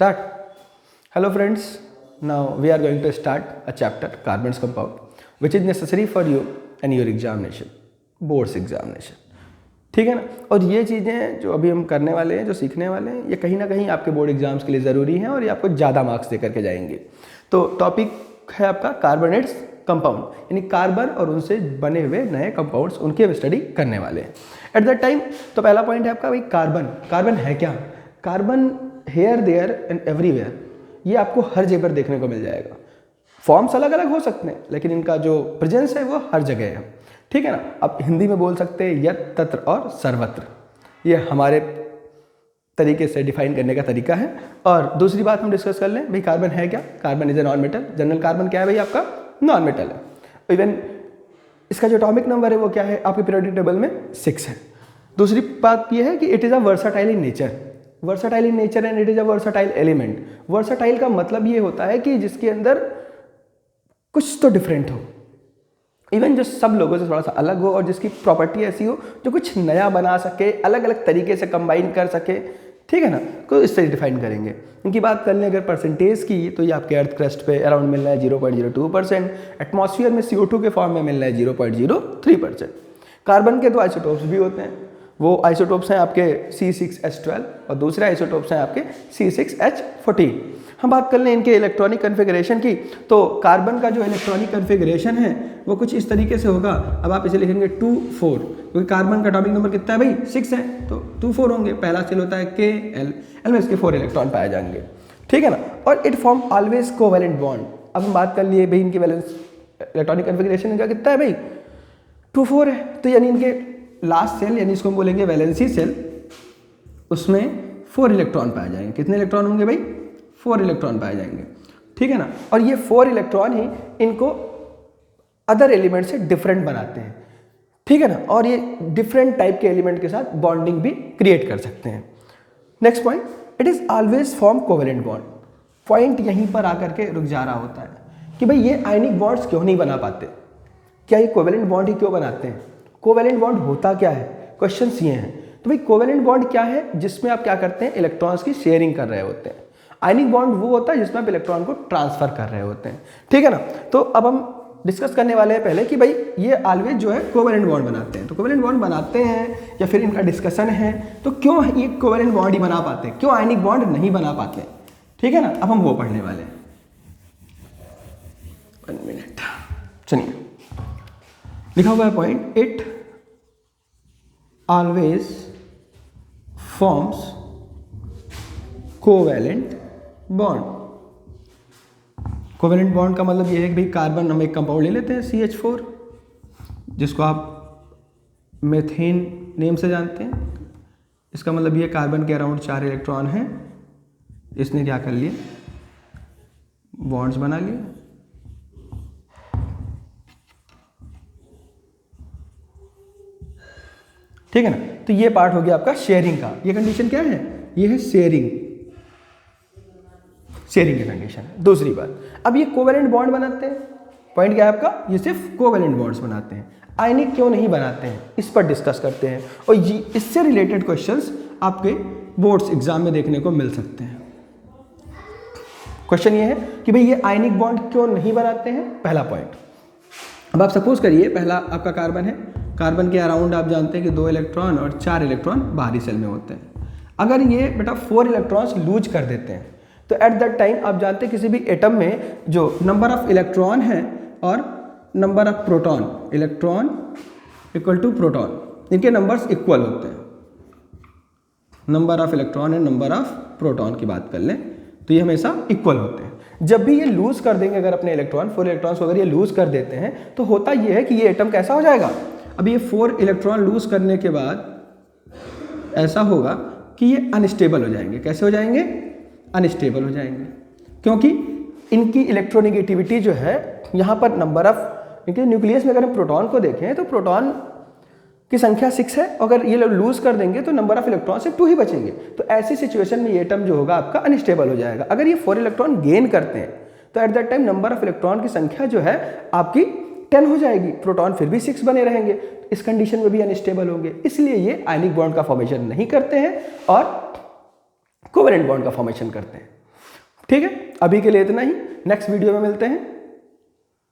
Start. Hello friends, now we are going to start a chapter carbons compound which is necessary for you and your examination, boards examination. ठीक है ना। और ये चीज़ें जो अभी हम करने वाले हैं, जो सीखने वाले हैं, ये कहीं ना कहीं आपके बोर्ड एग्जाम्स के लिए ज़रूरी हैं और ये आपको ज़्यादा मार्क्स दे करके जाएंगे। तो टॉपिक है आपका कार्बोनेट्स कंपाउंड, यानी कार्बन और उनसे बने हुए नए कंपाउंड्स, उनकी हम स्टडी करने वाले हैं एट दैट टाइम। तो पहला पॉइंट है आपका भाई कार्बन। कार्बन है क्या? Carbon here there and everywhere, ये आपको हर जगह पर देखने को मिल जाएगा। फॉर्म्स अलग अलग हो सकते हैं लेकिन इनका जो प्रेजेंस है वो हर जगह है। ठीक है ना। अब हिंदी में बोल सकते हैं यत, तत्र और सर्वत्र, ये हमारे तरीके से डिफाइन करने का तरीका है। और दूसरी बात हम डिस्कस कर लें, भाई कार्बन है क्या? Carbon is a non metal. General carbon क्या है भाई? आपका नॉन मेटल है। इवन इसका जो एटॉमिक नंबर है वो क्या है? आपके पीरियोडिक टेबल में 6 है। दूसरी बात ये है कि it is a versatile in nature. Versatile in nature and it is a versatile element. Versatile का मतलब ये होता है कि जिसके अंदर कुछ तो डिफरेंट हो, इवन जो सब लोगों से थोड़ा सा अलग हो और जिसकी प्रॉपर्टी ऐसी हो जो कुछ नया बना सके, अलग अलग तरीके से कंबाइन कर सके। ठीक है ना। तो इस तरह डिफाइन करेंगे। इनकी बात कर लें अगर परसेंटेज की, तो ये आपके अर्थ क्रस्ट पे अराउंड मिल रहा है 0.02%, एटमॉस्फेयर में CO2 के फॉर्म में मिल रहा है 0.03%। कार्बन के 2 आइसोटोप्स भी होते हैं। वो आइसोटोप्स हैं आपके C6H12 और दूसरे आइसोटोप्स हैं आपके C6H14। हम बात कर लें इनके इलेक्ट्रॉनिक कन्फिगरेशन की, तो कार्बन का जो इलेक्ट्रॉनिक कन्फिगरेशन है वो कुछ इस तरीके से होगा। अब आप इसे लिखेंगे 2,4, क्योंकि कार्बन का एटॉमिक नंबर कितना है भाई? 6 है, तो 2,4 होंगे। पहला सेल होता है KL, L में इसके 4 इलेक्ट्रॉन पाए जाएंगे। ठीक है ना। और it form always covalent bond. अब हम बात कर लिए भाई इनकी वैलेंस इलेक्ट्रॉनिक कन्फिगरेशन इनका कितना है भाई? 2,4 है। तो यानी इनके लास्ट सेल, यानी इसको हम बोलेंगे वैलेंसी सेल, उसमें 4 इलेक्ट्रॉन पाए जाएंगे। कितने इलेक्ट्रॉन होंगे भाई? 4 इलेक्ट्रॉन पाए जाएंगे। ठीक है ना। और ये 4 इलेक्ट्रॉन ही इनको अदर एलिमेंट से डिफरेंट बनाते हैं। ठीक है ना। और ये डिफरेंट टाइप के एलिमेंट के साथ बॉन्डिंग भी क्रिएट कर सकते हैं। Next point, it is always form covalent bond. Point यहीं पर आकर के रुक जा रहा होता है कि भाई ये आयनिक बॉन्ड्स क्यों नहीं बना पाते? क्या ये कोवेलेंट बॉन्ड ही क्यों बनाते हैं? कोवेलेंट बॉन्ड होता क्या है? क्वेश्चंस ये हैं। तो भाई कोवेलेंट बॉन्ड क्या है? जिसमें आप क्या करते हैं? इलेक्ट्रॉन्स की शेयरिंग कर रहे होते हैं। आयनिक बॉन्ड वो होता है जिसमें आप इलेक्ट्रॉन को ट्रांसफर कर रहे होते हैं। ठीक है ना। तो अब हम डिस्कस करने वाले हैं पहले कि भाई ये ऑलवेज जो है कोवेलेंट बॉन्ड बनाते हैं। तो कोवेलेंट बॉन्ड बनाते हैं या फिर इनका डिस्कशन है, तो क्यों ये कोवेलेंट बॉन्ड ही बना पाते हैं, क्यों आयनिक बॉन्ड नहीं बना पाते? ठीक है ना। अब हम वो पढ़ने वाले हैं। 1 मिनट, सुनिए, लिखा हुआ है point, it always forms covalent bond. Covalent bond का मतलब ये है कि भाई कार्बन, हम एक कंपाउंड ले लेते हैं CH4, जिसको आप मेथेन नेम से जानते हैं। इसका मतलब ये कार्बन के अराउंड 4 इलेक्ट्रॉन हैं। इसने क्या कर लिया? बॉन्ड्स बना लिए। ठीक है ना। तो ये पार्ट हो गया आपका शेयरिंग का। ये कंडीशन क्या है? ये है शेयरिंग की कंडीशन है। दूसरी बात, अब ये कोवेलेंट बॉन्ड बनाते हैं। पॉइंट क्या है आपका? ये सिर्फ कोवेलेंट बॉन्ड्स बनाते हैं। आयनिक क्यों नहीं बनाते हैं, इस पर डिस्कस करते हैं। और ये इससे रिलेटेड क्वेश्चंस आपके बोर्ड्स एग्जाम में देखने को मिल सकते हैं। क्वेश्चन ये है कि भाई ये आयनिक बॉन्ड क्यों नहीं बनाते हैं? पहला पॉइंट, अब आप सपोज करिए पहला आपका कार्बन है। कार्बन के अराउंड आप जानते हैं कि 2 इलेक्ट्रॉन और 4 इलेक्ट्रॉन बाहरी सेल में होते हैं। अगर ये बेटा 4 इलेक्ट्रॉन्स लूज कर देते हैं, तो एट दैट टाइम आप जानते हैं किसी भी एटम में जो नंबर ऑफ इलेक्ट्रॉन है और number of proton, electron equal to proton, इनके नंबर्स इक्वल होते हैं। Number of electron and number of proton की बात कर लें तो ये हमेशा इक्वल होते हैं। जब भी ये लूज कर देंगे अगर अपने इलेक्ट्रॉन, 4 इलेक्ट्रॉन्स को अगर ये लूज कर देते हैं, तो होता ये है कि ये एटम कैसा हो जाएगा? अब ये 4 इलेक्ट्रॉन लूज करने के बाद ऐसा होगा कि ये अनस्टेबल हो जाएंगे। कैसे हो जाएंगे? अनस्टेबल हो जाएंगे, क्योंकि इनकी इलेक्ट्रोनेगेटिविटी जो है यहाँ पर नंबर ऑफ, इनके न्यूक्लियस में अगर हम प्रोटॉन को देखें तो प्रोटॉन की संख्या 6 है। अगर ये लूज कर देंगे तो नंबर ऑफ इलेक्ट्रॉन से 2 ही बचेंगे। तो ऐसी सिचुएशन में ये एटम जो होगा आपका अनस्टेबल हो जाएगा। अगर ये 4 इलेक्ट्रॉन गेन करते हैं तो at that time number of electron की संख्या जो है आपकी 10 हो जाएगी, प्रोटॉन फिर भी 6 बने रहेंगे। इस कंडीशन में भी अनस्टेबल होंगे, इसलिए ये आयनिक बॉन्ड का फॉर्मेशन नहीं करते हैं और कोवेलेंट बॉन्ड का फॉर्मेशन करते हैं। ठीक है, अभी के लिए इतना ही, नेक्स्ट वीडियो में मिलते हैं।